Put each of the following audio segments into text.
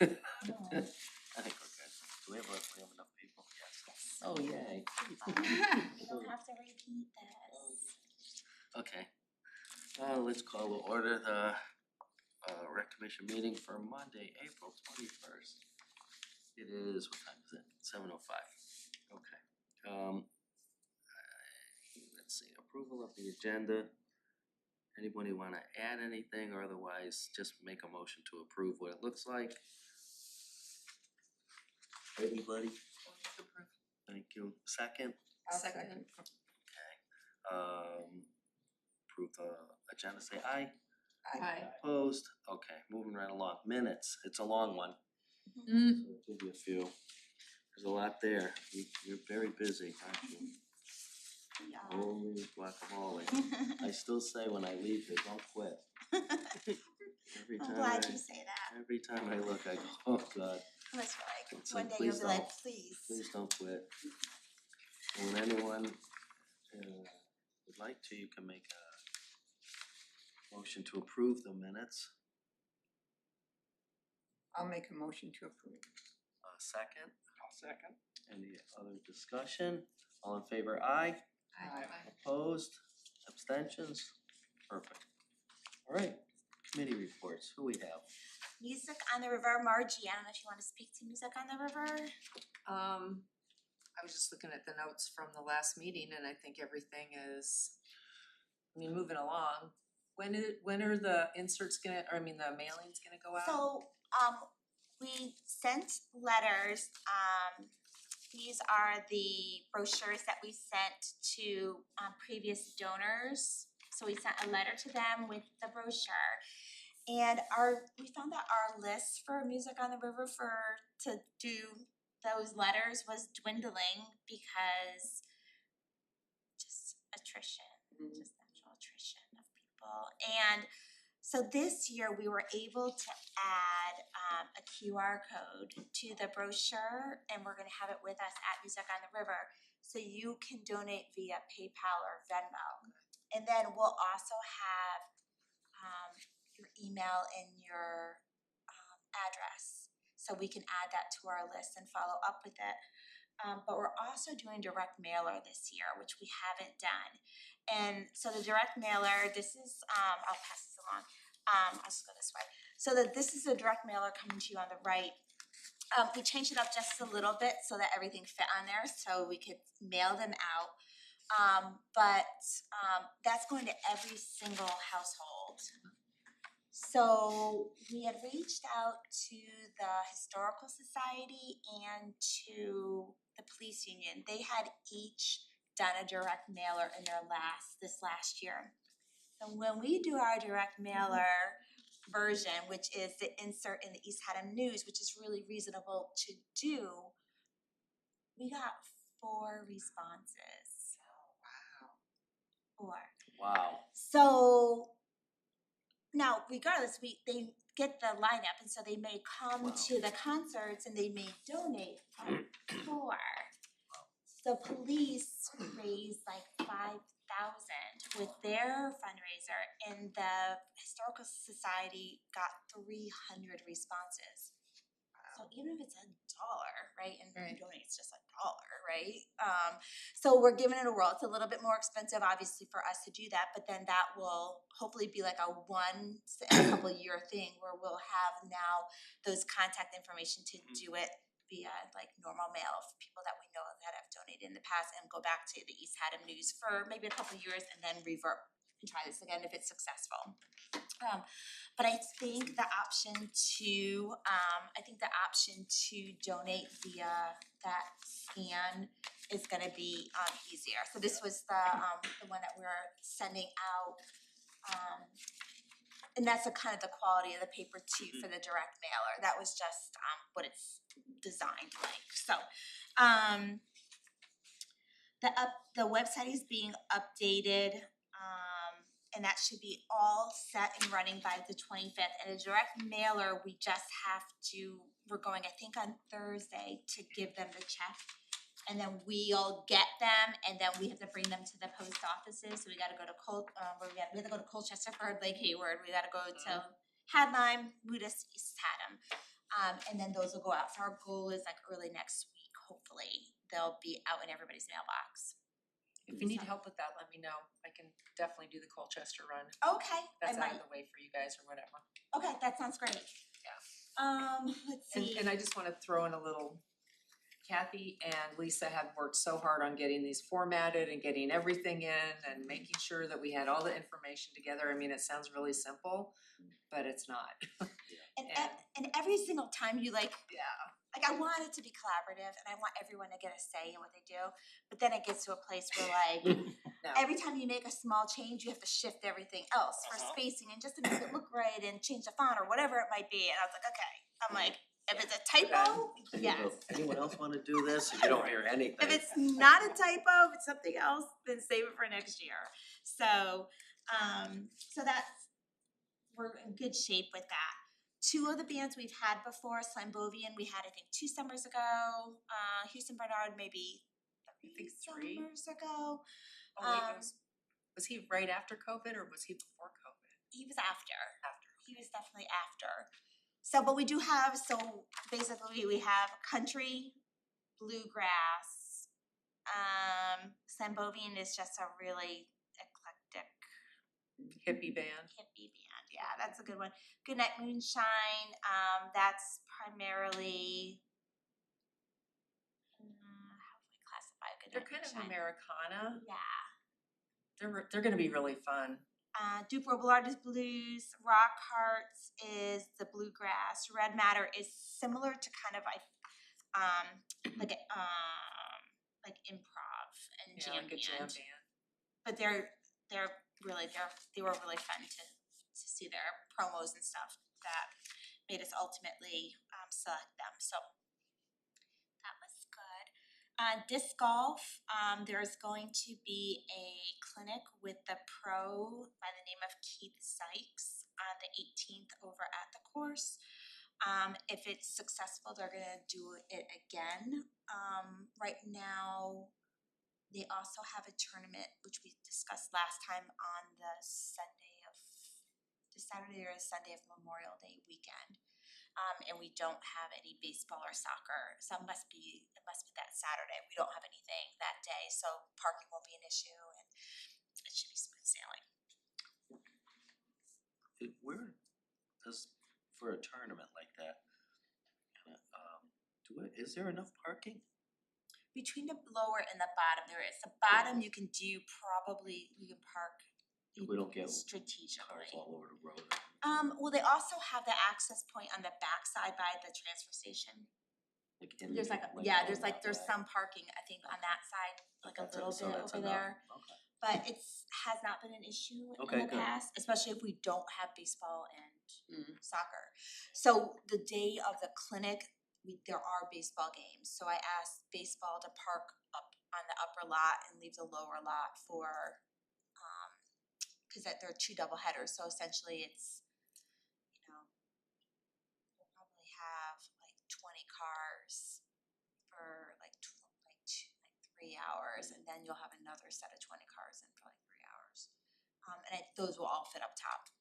I think we're good. Do we have enough people? Yes. Oh, yay. You don't have to repeat this. Okay. Let's call to order the rec commission meeting for Monday, April 21st. It is, what time is it? 7:05. Okay. Let's see, approval of the agenda. Anybody wanna add anything or otherwise just make a motion to approve what it looks like? Anybody? Thank you. Second? Second. Approve the agenda, say aye. Aye. Opposed? Okay, moving right along. Minutes, it's a long one, Mm. so it'll be a few. There's a lot there. You're very busy, aren't you? Yeah. Holy guacamole. I still say when I leave here, don't quit. Every I'm time glad I, you say that. every time I look, I go, oh God, That's right. It's One like, day you'll please be like, don't. please. please don't quit. And when anyone would like to, you can make a motion to approve the minutes. I'll make a motion to approve. Second, I'll second. any other discussion? All in favor, aye. Aye. Opposed, abstentions, perfect. All right, committee reports, who we have? Music on the River, Margie, I don't know if you wanna speak to Music on the River? I was just looking at the notes from the last meeting and I think everything is, moving along. When are the inserts gonna, or the mailings gonna go out? So, we sent letters, these are the brochures that we sent to previous donors. So we sent a letter to them with the brochure. And we found that our list for Music on the River to do those letters was dwindling because just attrition, just natural attrition of people. And so this year we were able to add a QR code to the brochure and we're gonna have it with us at Music on the River. So you can donate via PayPal or Venmo. And then we'll also have your email and your address. So we can add that to our list and follow up with it. But we're also doing direct mailer this year, which we haven't done. And so the direct mailer, this is, I'll pass this along. I'll just go this way. So this is a direct mailer coming to you on the right. We changed it up just a little bit so that everything fit on there, so we could mail them out. But that's going to every single household. So we had reached out to the Historical Society and to the police union. They had each done a direct mailer in this last year. So when we do our direct mailer version, which is the insert in the East Haddam News, which is really reasonable to do, we got 4 responses. Oh, wow. 4. Wow. So now, regardless, they get the lineup, and so they may come to the concerts and they may donate 4. So police raised like 5,000 with their fundraiser, and the Historical Society got 300 responses. So even if it's $1, right, and you donate, it's just $1, right? So we're giving it a whirl. It's a little bit more expensive, obviously, for us to do that, but then that will hopefully be like a once in a couple year thing where we'll have now those contact information to do it via like normal mail for people that we know that have donated in the past and go back to the East Haddam News for maybe a couple years and then revert and try this again if it's successful. But I think the option to donate via that scan is gonna be easier. So this was the one that we're sending out. And that's the kind of the quality of the paper too for the direct mailer. That was just what it's designed like. So the website is being updated. And that should be all set and running by the 25th. And a direct mailer, we're going, I think on Thursday to give them the check. And then we'll get them and then we have to bring them to the post offices. So we gotta go to we have to go to Colchester for Lake Hayward. We gotta go to Hadlime, Woodus, East Haddam. And then those will go out, so our goal is like early next week, hopefully, they'll be out in everybody's mailbox. If you need help with that, let me know. I can definitely do the Colchester run. Okay, I That's out might, of the way for you guys or whatever. okay, that sounds great. Let's see. And I just wanna throw in a little, Kathy and Lisa had worked so hard on getting these formatted and getting everything in and making sure that we had all the information together. I mean, it sounds really simple, but it's not. And every single time you like, Yeah. I want it to be collaborative and I want everyone to get a say in what they do, but then it gets to a place where like, No. every time you make a small change, you have to shift everything else for spacing and just to make it look right and change the font or whatever it might be, and I was like, okay, I'm like, if it's a typo, And you go, yes. anyone else wanna do this? And you don't hear anything. If it's not a typo, if it's something else, then save it for next year. So, so that's, we're in good shape with that. Two of the bands we've had before, Slambovian, we had I think 2 summers ago, Houston Bernard maybe think 3 3. summers ago. Oh wait, was he right after COVID or was he before COVID? He was after. After. He was definitely after. So, but we do have, so basically we have country, bluegrass, Slambovian is just a really eclectic Hippie band. hippie band. Yeah, that's a good one. Goodnight Moonshine, that's primarily, how do I classify They're Goodnight kind of Moonshine? Americana. Yeah. They're gonna be really fun. Duke Robillard is blues, Rock Hearts is the bluegrass, Red Matter is similar to kind of like improv and Yeah, jam like a jam band. band. But they were really fun to see their promos and stuff that made us ultimately select them, so that was good. Disc golf, there's going to be a clinic with the pro by the name of Keith Sykes on the 18th over at the course. If it's successful, they're gonna do it again. Right now, they also have a tournament, which we discussed last time, on the Saturday or Sunday of Memorial Day weekend. And we don't have any baseball or soccer, so it must be that Saturday. We don't have anything that day, so parking won't be an issue and it should be smooth sailing. Where does, for a tournament like that, is there enough parking? Between the lower and the bottom, there is. The bottom you can park We don't get strategically. cars all over the road. Well, they also have the access point on the backside by the transfer station. Like in There's there's some parking, I think, on that side, like a little bit over there. Okay. But has not been an issue Okay, in the good. past, especially if we don't have baseball and soccer. So the day of the clinic, there are baseball games, so I asked baseball to park up on the upper lot and leave the lower lot for, cause there are 2 double headers, so essentially it's, we'll probably have like 20 cars for like 3 hours, and then you'll have another set of 20 cars in for like 3 hours. And those will all fit up top,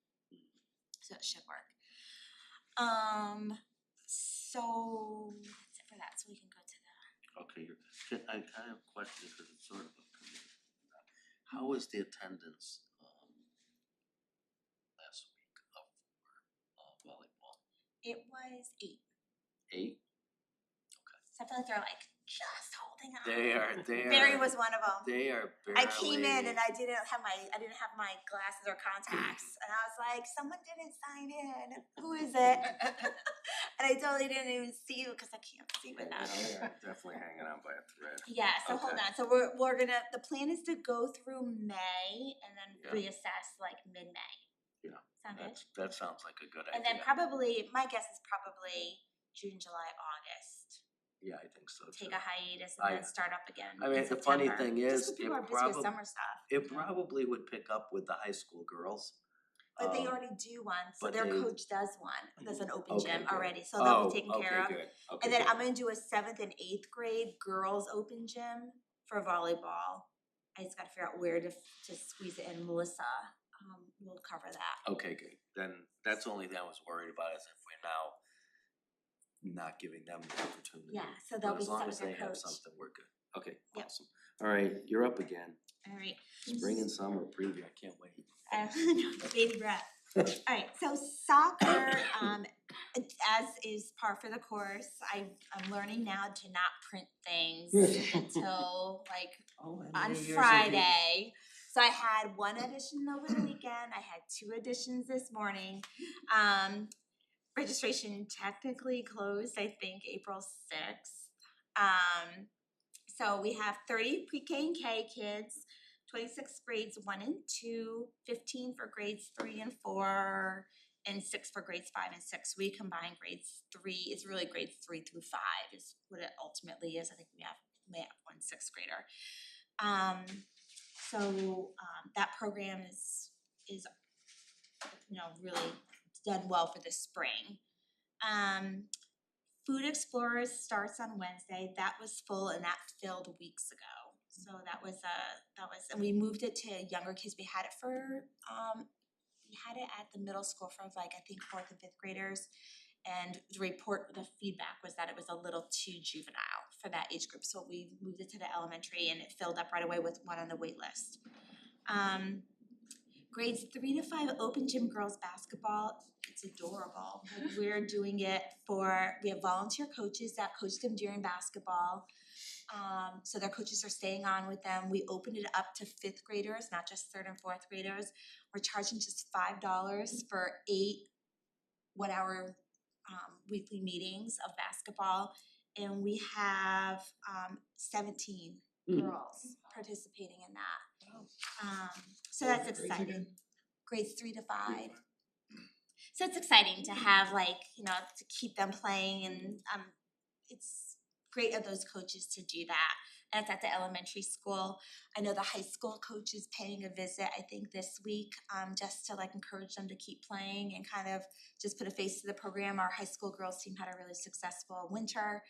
so it should work. So that's it for that, so we can go to the. Okay, I kind of have a question because it's sort of a committee. How was the attendance last week of volleyball? It was 8, 8? so I feel like they're like just holding on. They are. Barry was one of them. They are barely. I came in and I didn't have my glasses or contacts, and I was like, someone didn't sign in. Who is it? And I totally didn't even see you because I can't see without it. They are definitely hanging on by a thread. Yeah, so hold Okay. on. So we're gonna, the plan is to go through May and then Yeah. reassess like mid-May. Yeah, Sound good? That sounds like a good idea. And then probably, my guess is probably June, July, August. Yeah, I think so too. Take a hiatus and then start up again I mean, in the funny September. thing is, Just 'cause people it are busy with probably- summer stuff. It probably would pick up with the high school girls. But they already do one, so but their they- coach does one. There's an open Okay, gym good. already, so they'll be taken okay, care of. Good. Okay, And then good. I'm gonna do a 7th and 8th grade girls open gym for volleyball. I just gotta figure out where to squeeze it in. Melissa, will cover that. Okay, good. Then that's the only thing I was worried about is if we're now not giving them the opportunity. Yeah, so they'll But be as long set as with their they have coach. something, we're good. Okay, Yep. awesome. Alright, you're up again. Alright. Spring and summer preview, I can't wait. Baby breath. Alright, so soccer, as is par for the course, I'm learning now to not print things until like Oh, and on New Year's Eve. Friday. So I had one audition over the weekend, I had 2 auditions this morning. Registration technically closed, I think, April 6th. So we have 30 pre-K and K kids, 26 grades 1 and 2, 15 for grades 3 and 4, and 6 for grades 5 and 6. We combine grades 3, it's really grades 3 through 5 is what it ultimately is. I think we may have 1 6th grader. That program is really done well for the spring. Food Explorers starts on Wednesday. That was full and that filled weeks ago. So that was and we moved it to younger kids. We had it at the middle school for like I think 4th and 5th graders. And the feedback was that it was a little too juvenile for that age group. So we moved it to the elementary and it filled up right away with one on the wait list. Grades 3 to 5 open gym girls basketball, it's adorable. Like we're doing it we have volunteer coaches that coach them during basketball. So their coaches are staying on with them. We opened it up to 5th graders, not just 3rd and 4th graders. We're charging just $5 for 8 1-hour weekly meetings of basketball. And we have 17 girls participating in that. So that's exciting. Grades 3 to 5. So it's exciting to have to keep them playing and it's great of those coaches to do that. That's at the elementary school. I know the high school coach is paying a visit, I think this week, just to encourage them to keep playing and kind of just put a face to the program. Our high school girls team had a really successful winter.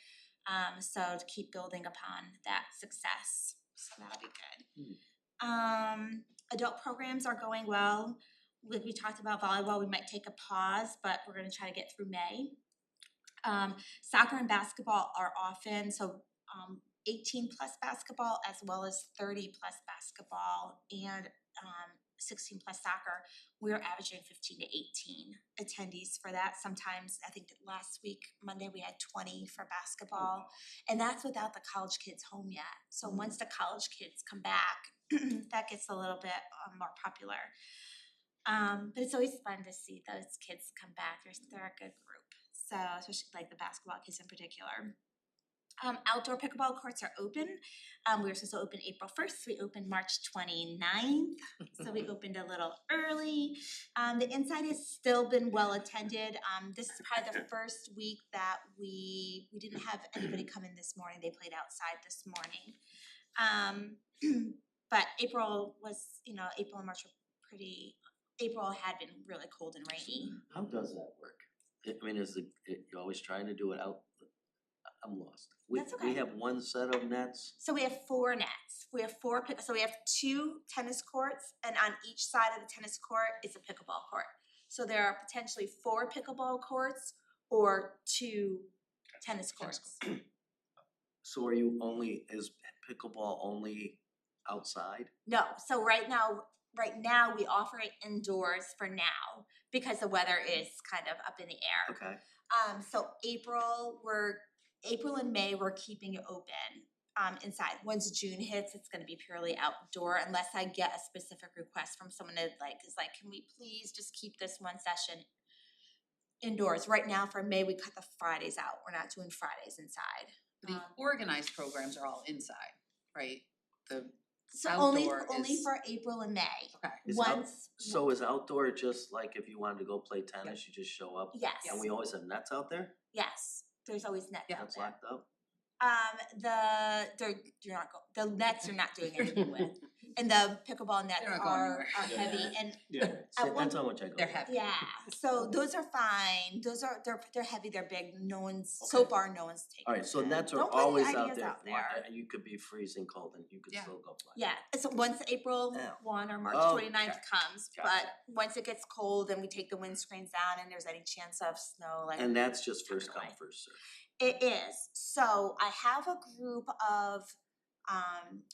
So to keep building upon that success. So that'll be good. Adult programs are going well. Like we talked about volleyball, we might take a pause, but we're gonna try to get through May. Soccer and basketball are often, 18 plus basketball as well as 30 plus basketball and 16 plus soccer. We're averaging 15 to 18 attendees for that. Sometimes, I think last week, Monday, we had 20 for basketball. And that's without the college kids home yet. So once the college kids come back, that gets a little bit more popular. But it's always fun to see those kids come back. They're a good group. So especially the basketball kids in particular. Outdoor pickleball courts are open. We were supposed to open April 1st. We opened March 29th. So we opened a little early. The inside has still been well attended. This is probably the first week that we didn't have anybody come in this morning. They played outside this morning. But April and March were April had been really cold and rainy. How does that work? You're always trying to do it out, I'm lost. That's okay. We have one set of nets. So we have 4 nets. We have 2 tennis courts, and on each side of the tennis court is a pickleball court. So there are potentially 4 pickleball courts or 2 tennis courts. So is pickleball only outside? No, so right now we offer it indoors for now because the weather is kind of up in the air. Okay. So April and May we're keeping it open inside. Once June hits, it's going to be purely outdoor unless I get a specific request from someone that can we please just keep this one session indoors? Right now for May we cut the Fridays out. We're not doing Fridays inside. The organized programs are all inside, right? So Outdoor only is- for April and May. Okay. So is outdoor just like if you wanted to go play tennis, you just show up? Yes. And we always have nets out there? Yes. There's always nets Yeah. out That's there. locked up? You're not the nets you're not doing anything with. And the pickleball nets They're not going are anywhere. heavy Yeah. and Yeah, so At one- that's how much I go. They're with. heavy. yeah, so those are fine, they're heavy, they're big, no one's, so Okay. far, no one's taken Alright, so them. nets are Don't put any always out ideas there. out there. You could be freezing cold and you could Yeah. still go play. Yeah, so once April Yeah. 1 or March Oh, 29th okay. comes, but Gotcha. once it gets cold and we take the windscreens down and there's any chance of snow, like. And that's just first Tuck it come, away. first served. It is, so I have a group of,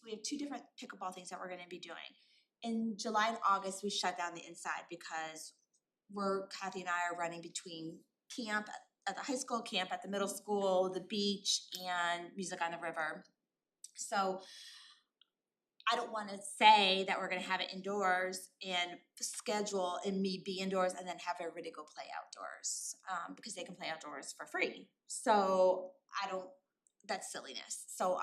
we have 2 different pickleball things that we're gonna be doing. In July and August, we shut down the inside because Kathy and I are running between camp at the high school, camp at the middle school, the beach, and music on the river. So I don't wanna say that we're gonna have it indoors and schedule and me be indoors and then have everybody go play outdoors, because they can play outdoors for free. So that's silliness, so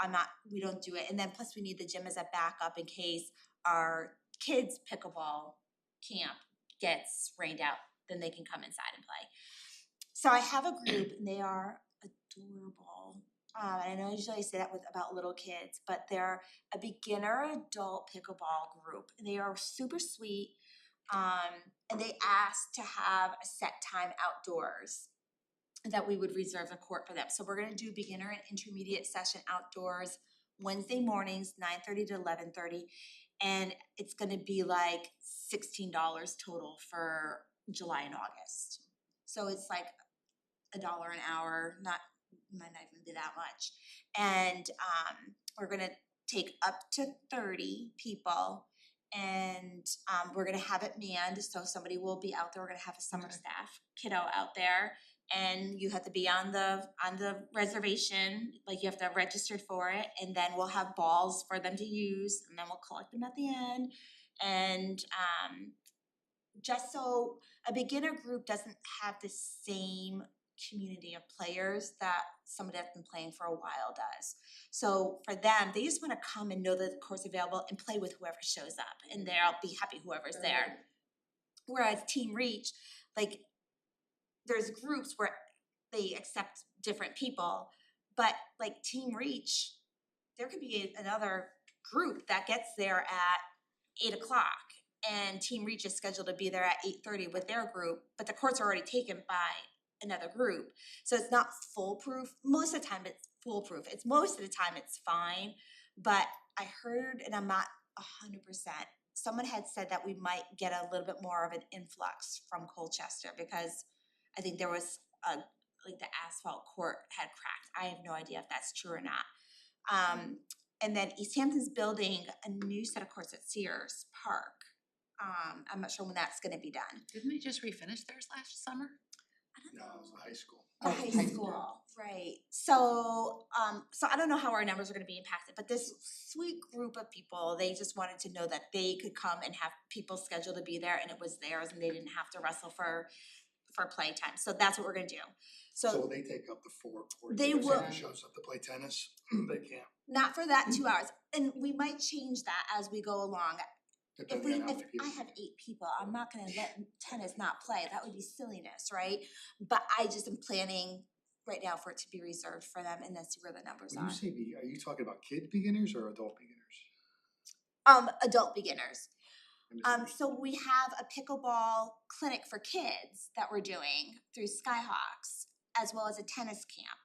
we don't do it, and then plus we need the gym as a backup in case our kids' pickleball camp gets rained out, then they can come inside and play. So I have a group and they are adorable. I know I usually say that about little kids, but they're a beginner adult pickleball group. They are super sweet. And they asked to have a set time outdoors that we would reserve the court for them. So we're gonna do beginner and intermediate session outdoors Wednesday mornings, 9:30 to 11:30. And it's gonna be like $16 total for July and August. So it's like $1 an hour, might not even be that much. And we're gonna take up to 30 people and we're gonna have it manned, so somebody will be out there, we're gonna have a summer staff kiddo out there. And you have to be on the reservation, like you have to have registered for it, and then we'll have balls for them to use, and then we'll collect them at the end. And just so a beginner group doesn't have the same community of players that somebody that's been playing for a while does. So for them, they just wanna come and know that the court's available and play with whoever shows up, and they'll be happy whoever's there. Whereas Team Reach, like, there's groups where they accept different people, but like Team Reach, there could be another group that gets there at 8:00 and Team Reach is scheduled to be there at 8:30 with their group, but the court's already taken by another group. So it's not foolproof. Most of the time it's foolproof. Most of the time it's fine, but I heard, and I'm not 100%, someone had said that we might get a little bit more of an influx from Colchester because I think there was like the asphalt court had cracked. I have no idea if that's true or not. And then East Hampton's building a new set of courts at Sears Park. I'm not sure when that's gonna be done. Didn't they just refinish theirs last summer? I don't No, know. it was the high school. The Oh, high high school, right. So I don't know how our numbers are gonna be impacted, but this sweet group of people, they just wanted to know that they could come and have people scheduled to be there and it was theirs and they didn't have to wrestle for playtime. So that's what we're gonna do. So they take up the 4 courts. They If will- somebody shows up to play tennis, they can't, Not for that 2 hours, and we might change that as we go along. If depending on how many I people. have 8 people, I'm not gonna let tennis not play, that would be silliness, right? But I just am planning right now for it to be reserved for them and then see where the numbers When are. you say are you talking about kid beginners or adult beginners? Adult beginners. I misunderstood. So we have a pickleball clinic for kids that we're doing through Skyhawks, as well as a tennis camp.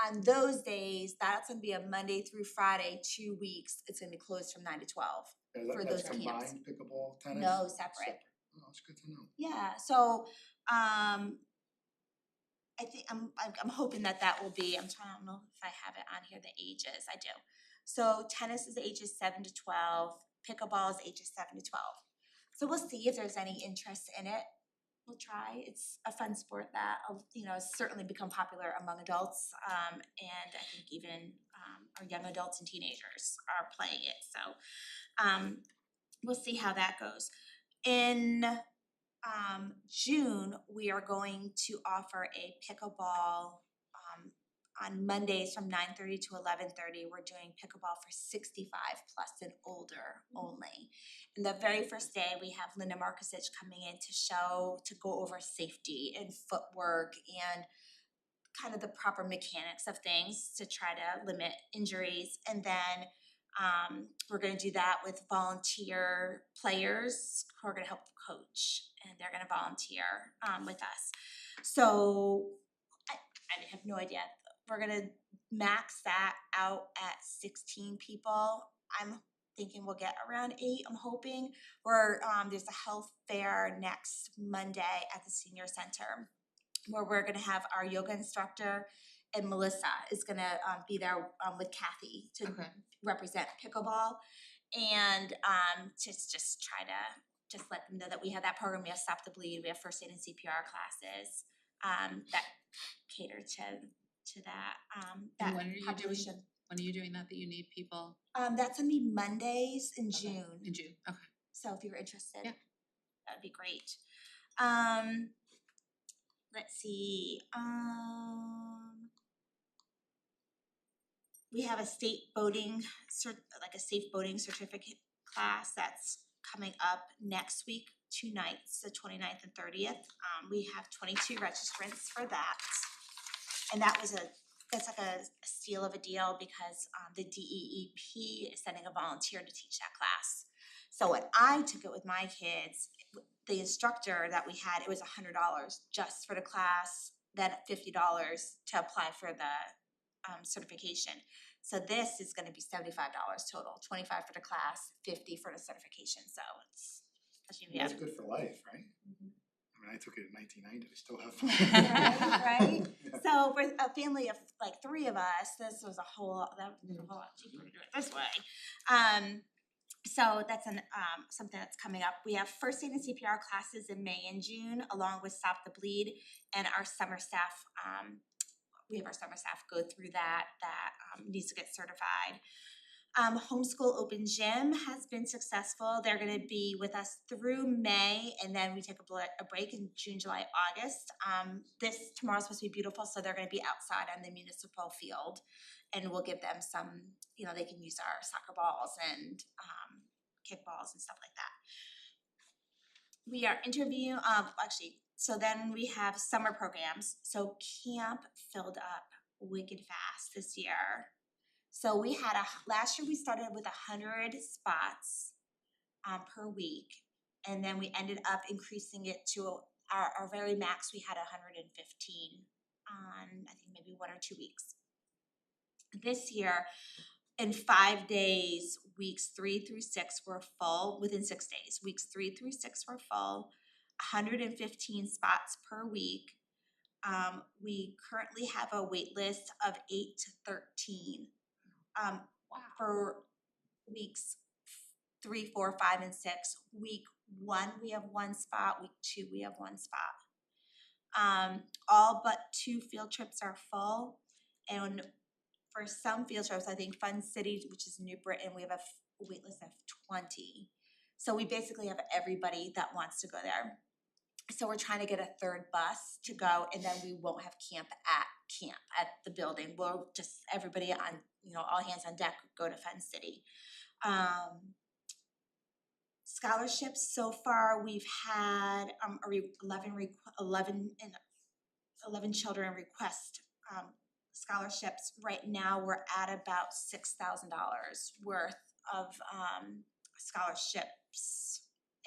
On those days, that's gonna be a Monday through Friday, 2 weeks, it's gonna be closed from 9 to 12. Is for that's those camps. combined pickleball, tennis? No, separate. Oh, that's good to know. Yeah, so I think I'm hoping that will be, I don't know if I have it on here, the ages, I do. So tennis is ages 7 to 12, pickleball is ages 7 to 12. So we'll see if there's any interest in it. We'll try. It's a fun sport that has certainly become popular among adults, and I think even our young adults and teenagers are playing it. So we'll see how that goes. In June, we are going to offer a pickleball on Mondays from 9:30 to 11:30. We're doing pickleball for 65 plus and older only. And the very first day, we have Linda Markusich coming in to go over safety and footwork and kind of the proper mechanics of things to try to limit injuries. And then we're gonna do that with volunteer players who are gonna help the coach, and they're gonna volunteer with us. So I have no idea. We're gonna max that out at 16 people. I'm thinking we'll get around 8, I'm hoping. There's a health fair next Monday at the senior center where we're gonna have our yoga instructor, and Melissa is gonna be there with Kathy to Okay. represent pickleball. And just try to just let them know that we have that program. We have Stop the Bleed, we have first aid and CPR classes that cater to that And when are you doing- population. When are you doing that you need people That's gonna be Mondays in Okay. June. in June? Okay. So if you're interested, Yeah. that'd be great. Let's see, we have a state boating like a safe boating certificate class that's coming up next week, 2 nights, the 29th and 30th. We have 22 registrants for that. And that's like a steal of a deal because the DEEP is sending a volunteer to teach that class. So when I took it with my kids, the instructor that we had, it was $100 just for the class, then $50 to apply for the certification. So this is gonna be $75 total, 25 for the class, 50 for the certification, so it's, That's good for life, right? I mean, I took it in 1990, I still have. Right? So for a family of like 3 of us, this was a whole lot cheaper to do it this way. So that's something that's coming up. We have first aid and CPR classes in May and June, along with Stop the Bleed, and our summer staff. We have our summer staff go through that needs to get certified. Homeschool Open Gym has been successful. They're gonna be with us through May, and then we take a break in June, July, August. Tomorrow's supposed to be beautiful, so they're gonna be outside on the municipal field, and we'll give them some, they can use our soccer balls and kickballs and stuff like that. We are interviewing, so then we have summer programs. So camp filled up wicked fast this year. So we had last year we started with 100 spots per week, and then we ended up increasing it to our very max. We had 115 on I think maybe 1 or 2 weeks. This year, in 5 days, weeks 3 through 6 were full. Within 6 days, weeks 3 through 6 were full. 115 spots per week. We currently have a wait list of 8 to 13. For weeks 3, 4, 5, and 6. Week 1 we have 1 spot. Week 2 we have 1 spot. All but 2 field trips are full, and for some field trips, I think Fun City, which is New Britain, we have a wait list of 20. So we basically have everybody that wants to go there. So we're trying to get a 3rd bus to go, and then we won't have camp at the building. We'll just everybody on, all hands on deck go to Fun City. Scholarships so far we've had 11 children request scholarships. Right now we're at about $6,000 worth of scholarships,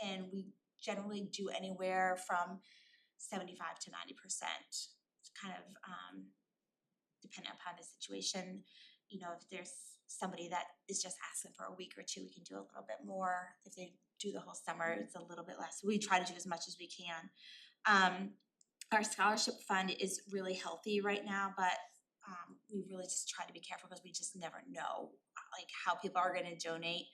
and we generally do anywhere from 75 to 90%. It's kind of dependent upon the situation. If there's somebody that is just asking for a week or 2, we can do a little bit more. If they do the whole summer, it's a little bit less. We try to do as much as we can. Our scholarship fund is really healthy right now, but we really just try to be careful because we just never know how people are gonna donate.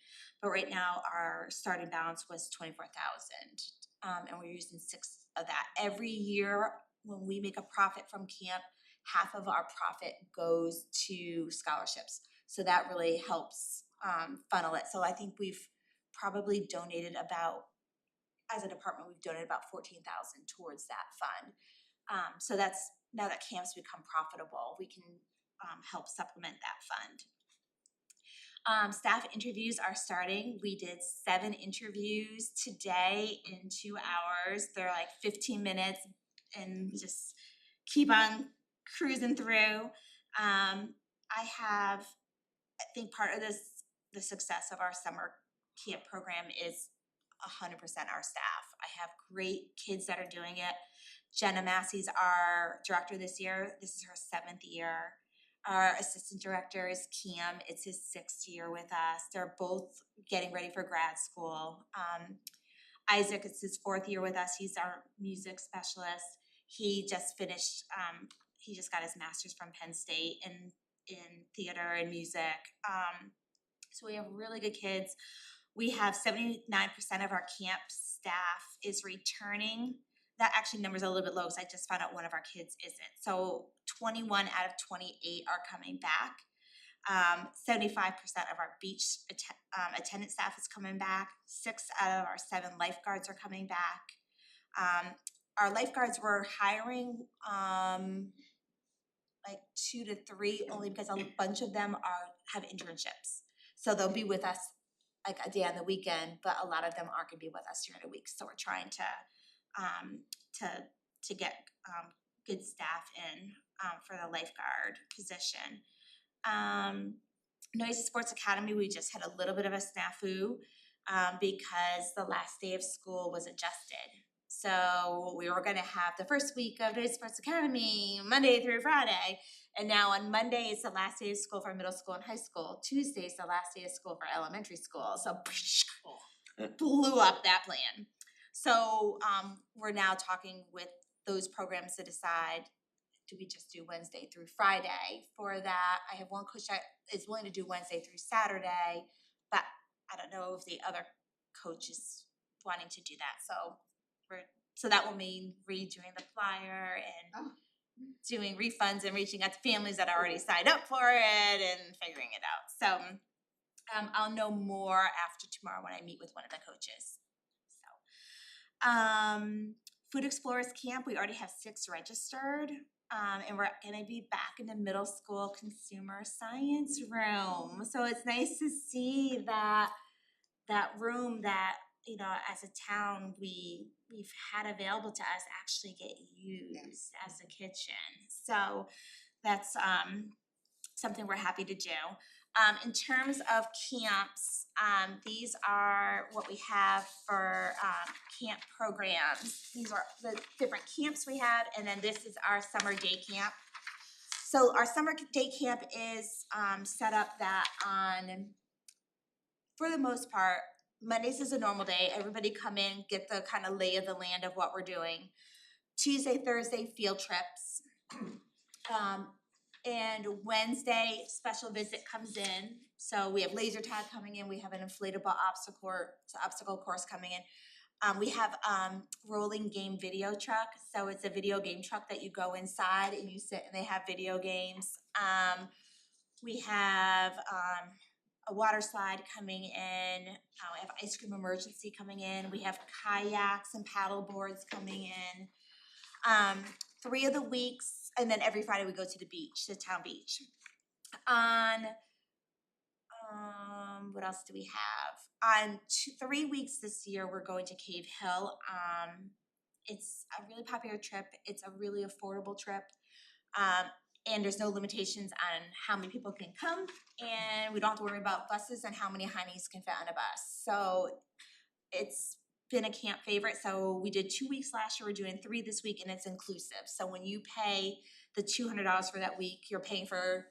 But right now, our starting balance was $24,000, and we're using 6 of that. Every year, when we make a profit from camp, half of our profit goes to scholarships. So that really helps funnel it. So I think we've probably donated as a department, we've donated about $14,000 towards that fund. So that's, now that camp's become profitable, we can help supplement that fund. Staff interviews are starting. We did 7 interviews today in 2 hours. They're like 15 minutes, and just keep on cruising through. I think part of the success of our summer camp program is 100% our staff. I have great kids that are doing it. Jenna Massey's our director this year. This is her 7th year. Our assistant director is Cam. It's his 6th year with us. They're both getting ready for grad school. Isaac, it's his 4th year with us. He's our music specialist. He just finished, he just got his master's from Penn State in theater and music. So we have really good kids. We have 79% of our camp staff is returning. That actually number's a little bit low, because I just found out one of our kids isn't. So 21 out of 28 are coming back. 75% of our beach attendant staff is coming back. 6 out of our 7 lifeguards are coming back. Our lifeguards we're hiring like 2 to 3, only because a bunch of them have internships. So they'll be with us like a day on the weekend, but a lot of them aren't gonna be with us during the week. So we're trying to get good staff in for the lifeguard position. Noisy Sports Academy, we just had a little bit of a snafu because the last day of school was adjusted. So we were gonna have the first week of Noisy Sports Academy, Monday through Friday. And now on Monday is the last day of school for middle school and high school. Tuesday is the last day of school for elementary school. So blew up that plan. So we're now talking with those programs to decide, do we just do Wednesday through Friday for that? I have one coach that is willing to do Wednesday through Saturday, but I don't know if the other coach is wanting to do that. So that will mean redoing the flyer and doing refunds and reaching out to families that already signed up for it and figuring it out. So I'll know more after tomorrow when I meet with one of the coaches. Food Explorers Camp, we already have 6 registered. And we're gonna be back in the middle school consumer science room. So it's nice to see that room that, you know, as a town we've had available to us actually get used as a kitchen. So that's something we're happy to do. In terms of camps, these are what we have for camp programs. These are the different camps we have, and then this is our summer day camp. So our summer day camp is set up that on, for the most part, Mondays is a normal day. Everybody come in, get the kind of lay of the land of what we're doing. Tuesday, Thursday, field trips. And Wednesday, special visit comes in. So we have laser tag coming in. We have an inflatable obstacle course coming in. We have rolling game video truck. So it's a video game truck that you go inside and you sit and they have video games. We have a water slide coming in. We have ice cream emergency coming in. We have kayaks and paddle boards coming in. 3 of the weeks, and then every Friday we go to the beach, the town beach. On what else do we have? On 3 weeks this year, we're going to Cave Hill. It's a really popular trip. It's a really affordable trip. And there's no limitations on how many people can come, and we don't have to worry about buses and how many honeys can fit on a bus. So it's been a camp favorite. So we did 2 weeks last year, we're doing 3 this week, and it's inclusive. So when you pay the $200 for that week, you're paying for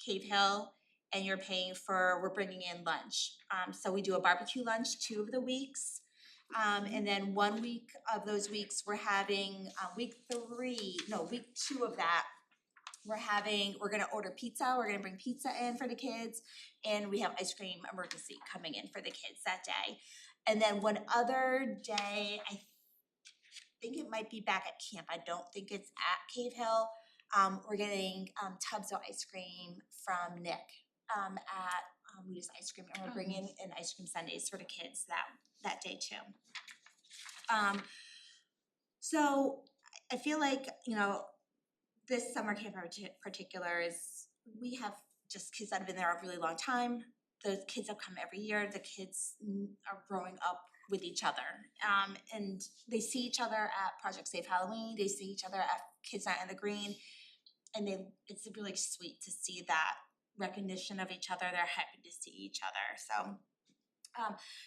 Cave Hill, and you're paying for, we're bringing in lunch. So we do a barbecue lunch 2 of the weeks. And then 1 week of those weeks, we're having week 2 of that, we're gonna order pizza, we're gonna bring pizza in for the kids, and we have ice cream emergency coming in for the kids that day. And then one other day, I think it might be back at camp, I don't think it's at Cave Hill. We're getting tubs of ice cream from Nick at Moody's Ice Cream, and we're bringing in ice cream sundaes for the kids that day too. So I feel like, you know, this summer camp in particular is, we have just kids that have been there a really long time. The kids have come every year. The kids are growing up with each other. And they see each other at Project Safe Halloween. They see each other at Kids Night in the Green. it's really sweet to see that recognition of each other, they're happy to see each other,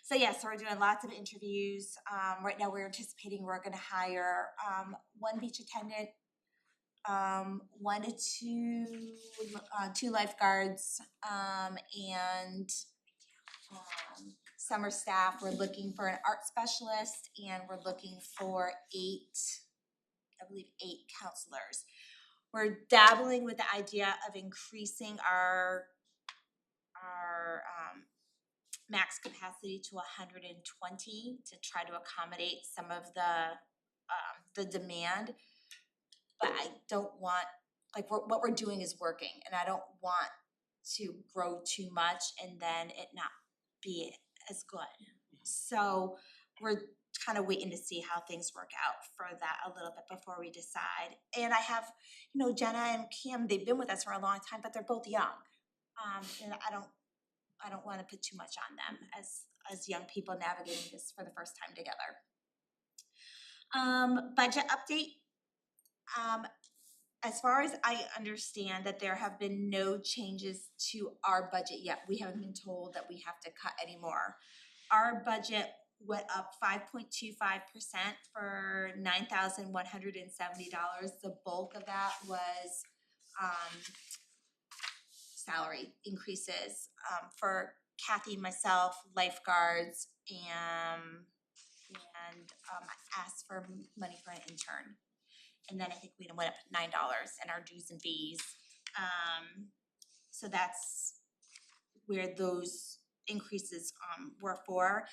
so yeah, so we're doing lots of interviews, right now we're anticipating we're gonna hire, one beach attendant, one to two lifeguards, and summer staff, we're looking for an art specialist, and we're looking for eight counselors. We're dabbling with the idea of increasing our max capacity to 120 to try to accommodate some of the demand. But I don't want, like, what we're doing is working, and I don't want to grow too much and then it not be as good. So we're kind of waiting to see how things work out for that a little bit before we decide. And I have, Jenna and Kim, they've been with us for a long time, but they're both young. And I don't wanna put too much on them as young people navigating this for the first time together. Budget update. As far as I understand, that there have been no changes to our budget yet. We haven't been told that we have to cut any more. Our budget went up 5.25% for $9,170. The bulk of that was salary increases for Kathy, myself, lifeguards, and I asked for money for an intern. And then I think we went up $9 in our dues and fees. So that's where those increases were for.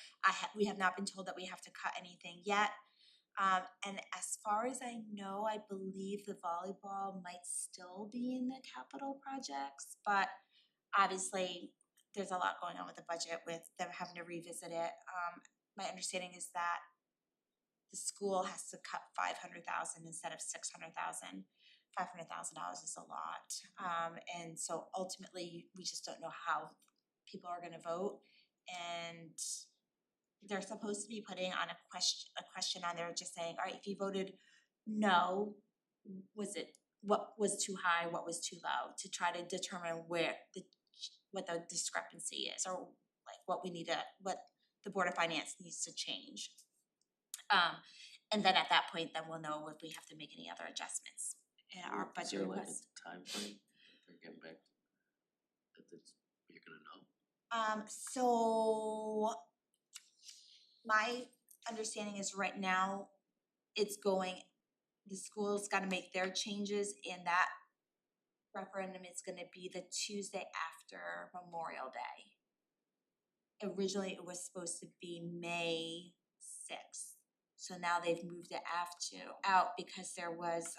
We have not been told that we have to cut anything yet. And as far as I know, I believe the volleyball might still be in the capital projects, but obviously there's a lot going on with the budget with them having to revisit it. My understanding is that the school has to cut $500,000 instead of $600,000. $500,000 is a lot. And so ultimately, we just don't know how people are gonna vote. And they're supposed to be putting on a question on there just saying, all right, if you voted no, what was too high, what was too low, to try to determine what the discrepancy is, or like what the Board of Finance needs to change. And then at that point, then we'll know if we have to make any other adjustments in our budget request. Is there like a timeframe they're getting back you're gonna know? So my understanding is right now, the school's gotta make their changes, and that referendum is gonna be the Tuesday after Memorial Day. Originally, it was supposed to be May 6th. So now they've moved it out because there was,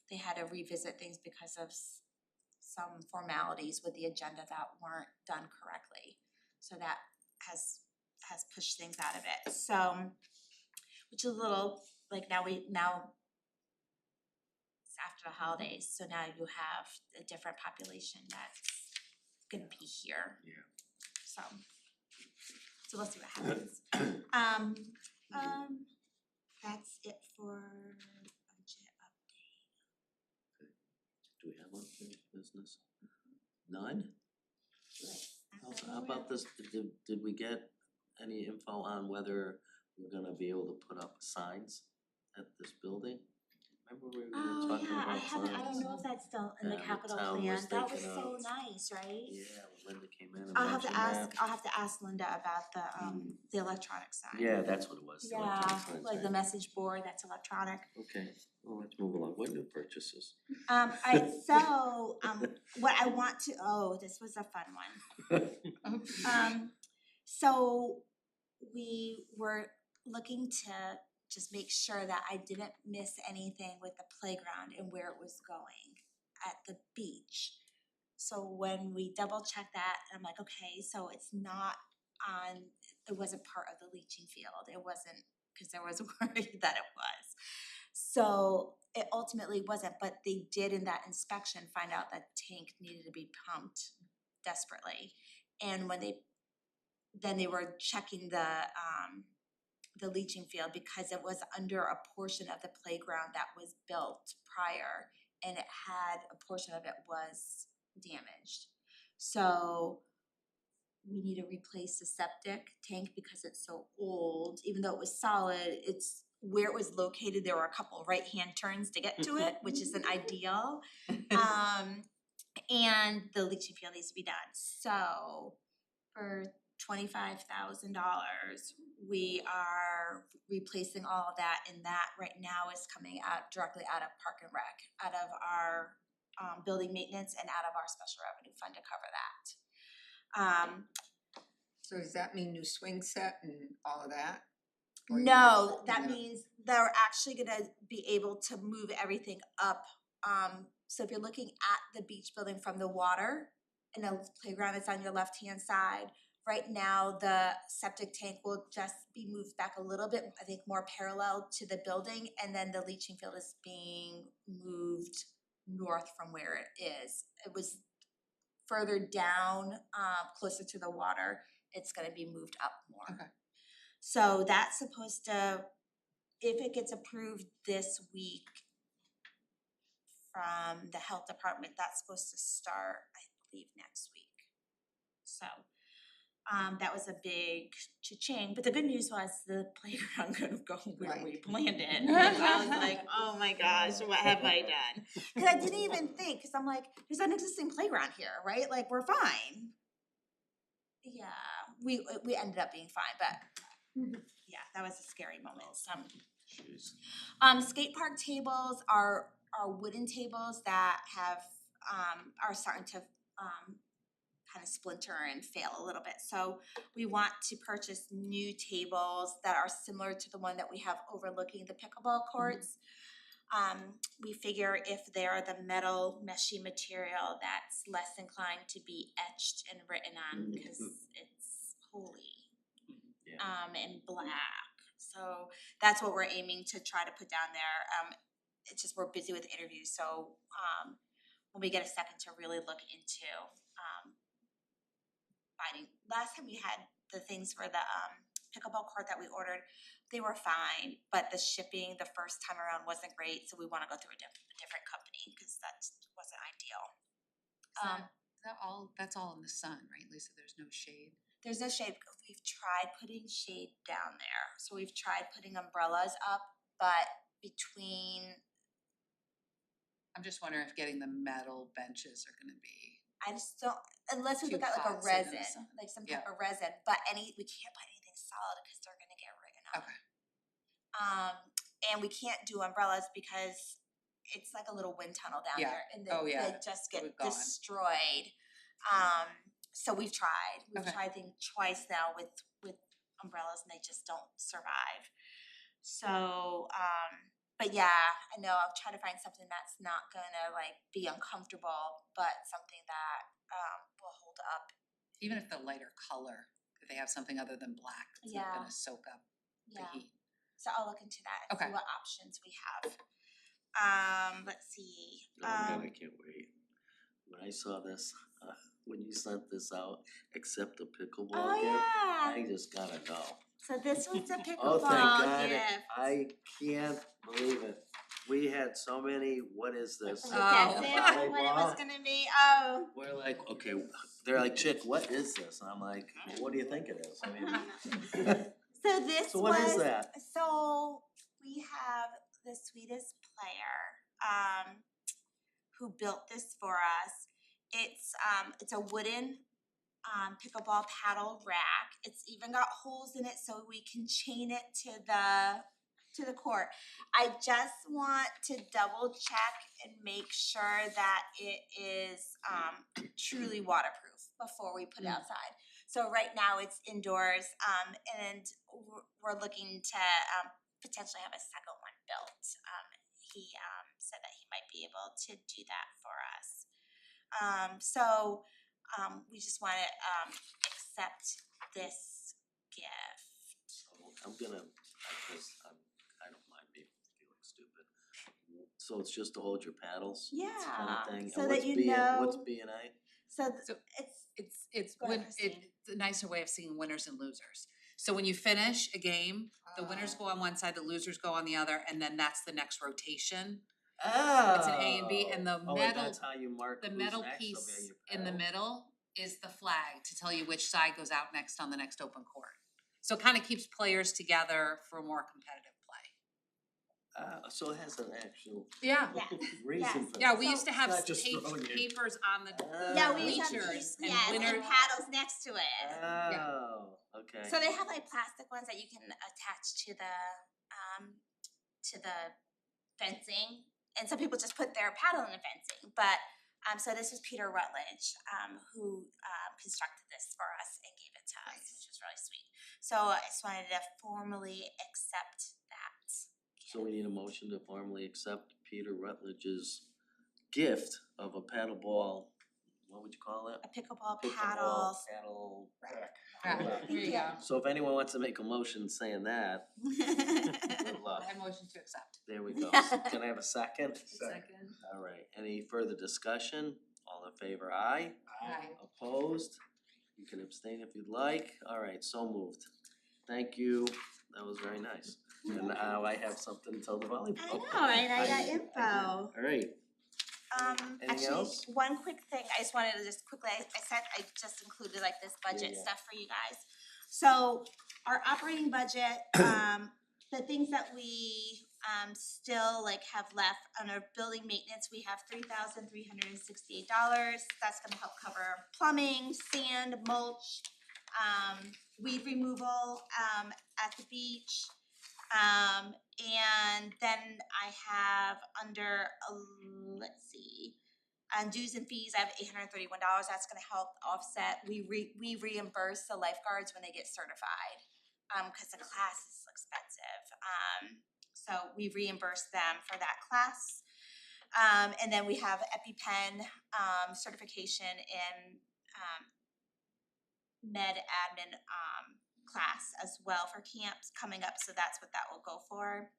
they had to revisit things because of some formalities with the agenda that weren't done correctly. So that has pushed things out of it, so, which is a little, like now it's after the holidays, so now you have a different population that's gonna be here. Yeah. So we'll see what happens. That's it for budget update. Do we have unfinished business? None? How about this, did we get any info on whether we're gonna be able to put up signs at this building? Remember we were talking about I signs? don't know if that's still in the Yeah, the capital town plan, was that was thinking so of- nice, right? Yeah, when Linda came in and I'll have mentioned that. to ask Linda about the electronic sign. Yeah, that's what it was, the electronic Yeah, signs, like the right? message board that's electronic. Okay, well, let's move along, what new purchases? Alright, so what I want to, this was a fun one. So we were looking to just make sure that I didn't miss anything with the playground and where it was going at the beach. So when we double checked that, I'm like, okay, so it wasn't part of the leaching field, it wasn't, cause there was a worry that it was. So it ultimately wasn't, but they did in that inspection find out that tank needed to be pumped desperately. And when they were checking the leaching field because it was under a portion of the playground that was built prior, and it had, a portion of it was damaged. So we need to replace the septic tank because it's so old, even though it was solid, it's where it was located, there were a couple of right-hand turns to get to it, which isn't ideal. And the leaching field needs to be done, so for $25,000, we are replacing all of that, and that right now is coming out directly out of Park and Rec, out of our building maintenance and out of our special revenue fund to cover that. So does that mean new swing set and all of that? Or you No, just- that you know, means they're actually gonna be able to move everything up. So if you're looking at the beach building from the water and the playground is on your left-hand side, right now the septic tank will just be moved back a little bit, I think more parallel to the building, and then the leaching field is being moved north from where it is. It was further down, closer to the water, it's gonna be moved up more. Okay. So that's supposed to, if it gets approved this week from the health department, that's supposed to start, I believe, next week. So, that was a big cha-ching, but the good news was the playground could go where we planned it. Because I was like, oh my gosh, what have I done? Cause I didn't even think, cause I'm like, there's an existing playground here, right? Like, we're fine. Yeah, we ended up being fine, but yeah, that was a scary moment, Jeez. Skate park tables are wooden tables that have, are starting to, kind of splinter and fail a little bit. So we want to purchase new tables that are similar to the one that we have overlooking the pickleball courts. We figure if they're the metal meshy material, that's less inclined to be etched and written on, because it's holy. Yeah. And black. So that's what we're aiming to try to put down there. It's just we're busy with interviews, so when we get a second to really look into finding. Last time we had the things for the pickleball court that we ordered, they were fine, but the shipping the first time around wasn't great, so we wanna go through a different company, cause that wasn't ideal. That's all in the sun, right, Lisa? There's no shade. There's no shade, because we've tried putting shade down there, so we've tried putting umbrellas up, but between, I'm just wondering if getting the metal benches are gonna be, I just don't, unless we Too look at like a hot sitting in the resin, sun. like some Yeah. type of resin, but we can't buy anything solid because they're gonna get written up. Okay. And we can't do umbrellas because it's like a little wind tunnel down Yeah. there and Oh, yeah. they just get We've gone. destroyed. So we've tried, Okay. I think twice now with umbrellas and they just don't survive. So, but yeah, I know I'll try to find something that's not gonna like be uncomfortable, but something that will hold up. even if the lighter color, if they have something other than black, it's not Yeah. gonna soak up the Yeah, heat. so I'll look into that and Okay. see what options we have. Let's see, Oh man, I can't wait. When I saw this, when you sent this out, accept the pickleball oh gift, yeah, I just gotta know. so this was a Oh, thank pickleball God, gift. I can't believe it. We had so many, what is this? Was Oh. that it, what it was Volleyball. gonna be, oh. We're like, okay, they're like, Chick, what is this? And I'm like, well, what do you think it is? I mean, So this so what is was, that? so we have the sweetest player, who built this for us. It's a wooden, pickleball paddle rack. It's even got holes in it so we can chain it to the court. I just want to double check and make sure that it is, truly waterproof before we put it outside. So right now it's indoors, and we're looking to, potentially have a second one built. He said that he might be able to do that for us. So we just wanna accept this gift. So I'm gonna, I don't mind being feeling stupid. So it's just to hold your paddles? Kind Yeah, of thing? so And that what's you B- know- What's B and A? So So it's, It's Go ahead, when, Christine. it's a nicer way of seeing winners and losers. So when you finish a game, the winners go on one side, the losers go on the other, and then that's the next rotation. Oh. It's an A and B, and the Oh, metal- that's how you mark The who's metal next, piece will be on your in the paddle. middle is the flag to tell you which side goes out next on the next open court. So it kind of keeps players together for more competitive play. So it has an actual Yeah. Yeah. reason for Yeah, that. we used to have not just pa- throwing it. papers on the Yeah, we used to have bleachers and yes, winner- and paddles next to it. Oh, okay. So they have like plastic ones that you can attach to the fencing, and some people just put their paddle in the fencing. But so this was Peter Rutledge, who constructed this for us and gave it to us, which was really sweet. So I just wanted to formally accept that. So we need a motion to formally accept Peter Rutledge's gift of a paddle ball, what would you call it? A pickleball Pickleball paddle. paddle. Yeah, Thank there you go. So if anyone wants to make a motion saying that, good luck. I motion to accept. There we go. Can I have a second? Second. Alright, any further discussion? All in favor, aye? Aye. Opposed? You can abstain if you'd like. Alright, so moved. Thank you. That was very nice. And now I have something to tell the volleyball. I know, right? I got info. Alright, Anything Actually, else? one quick thing, I just wanted to just quickly, I just included like this budget Yeah. stuff for you guys. So our operating budget, the things that we still like have left on our building maintenance, we have $3,368. That's gonna help cover plumbing, sand, mulch, weed removal at the beach. And then I have under, let's see, on dues and fees, I have $831, that's gonna help offset, we reimburse the lifeguards when they get certified. Cause the class is expensive, so we reimburse them for that class. And then we have EpiPen, certification in, med admin, class as well for camps coming up, so that's what that will go for.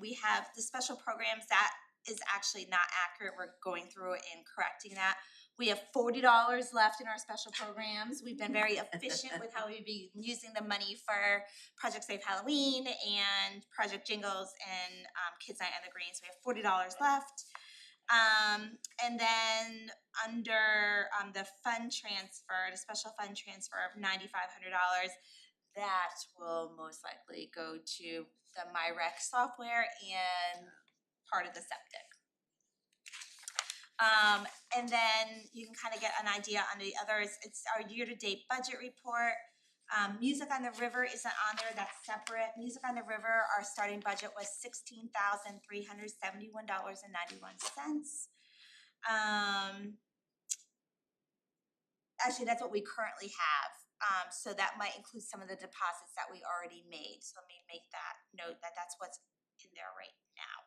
We have the special programs, that is actually not accurate, we're going through and correcting that. We have $40 left in our special programs, we've been very efficient with how we've been using the money for Project Safe Halloween and Project Jingles and Kids Night on the Green, so we have $40 left. And then under the fund transfer, the special fund transfer of $9,500, that will most likely go to the MyRec software and part of the septic. And then you can kind of get an idea on the others, it's our year-to-date budget report. Music on the River isn't on there, that's separate. Music on the River, our starting budget was $16,371.91. Actually, that's what we currently have, so that might include some of the deposits that we already made, so let me make that note that that's what's in there right now.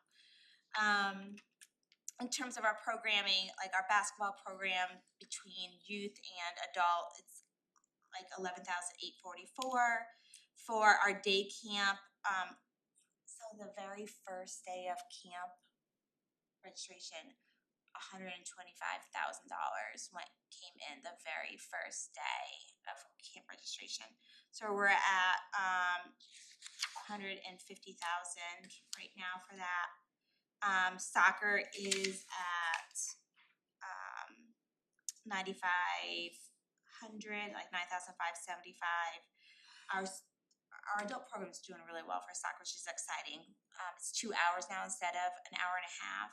In terms of our programming, like our basketball program between youth and adult, it's like $11,844. For our day camp, so the very first day of camp registration, $125,000 came in the very first day of camp registration. So we're at $150,000 right now for that. Soccer is at $9,500, like $9,575. Our adult program is doing really well for soccer, which is exciting. It's 2 hours now instead of an hour and a half.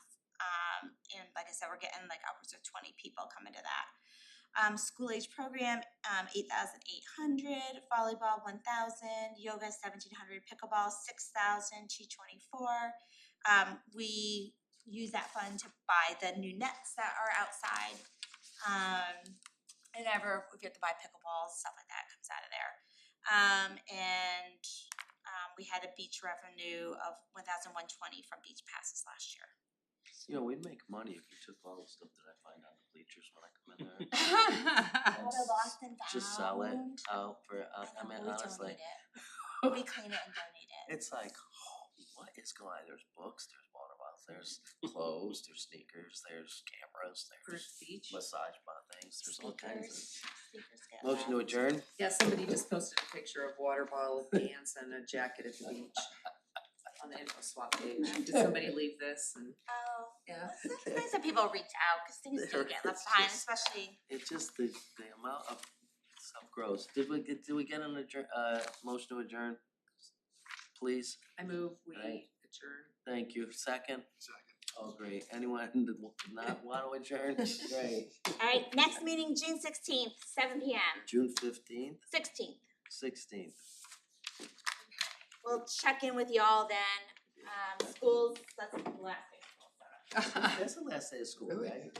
And like I said, we're getting like upwards of 20 people coming to that. School age program, 8,800, volleyball 1,000, yoga 1,700, pickleball 6,000, T24. We use that fund to buy the new nets that are outside. And ever we get to buy pickleballs, stuff like that comes out of there. We had a beach revenue of $1,120 from beach passes last year. You know, we'd make money if you took all the stuff that I find on the bleachers when I come in there. What a lost and found. Just sell it out for, I And mean, then we honestly, donate it. We clean it and donate it. it's like, oh, what is going on? There's books, there's water bottles, there's clothes, there's sneakers, there's cameras, there's First beach. massage bar things, there's all kinds of. Speakers get Motion to left. adjourn? Yeah, somebody just posted a picture of water bottle, pants and a jacket at the beach. on the info swap page, did somebody leave this and, Oh, yeah. it's nice that people reach out, cause things do There get left is behind, just- especially, It's just the amount of stuff grows. Did we get an motion to adjourn? Please, I move we Right. adjourn. thank you. Second? Second. Oh, great. Anyone that will not want to adjourn? Great. alright, next meeting, June 16th, 7 P M, June 15th, 16th. 16th. We'll check in with y'all then, schools, that's the last thing. That's the last day of school, Really? right?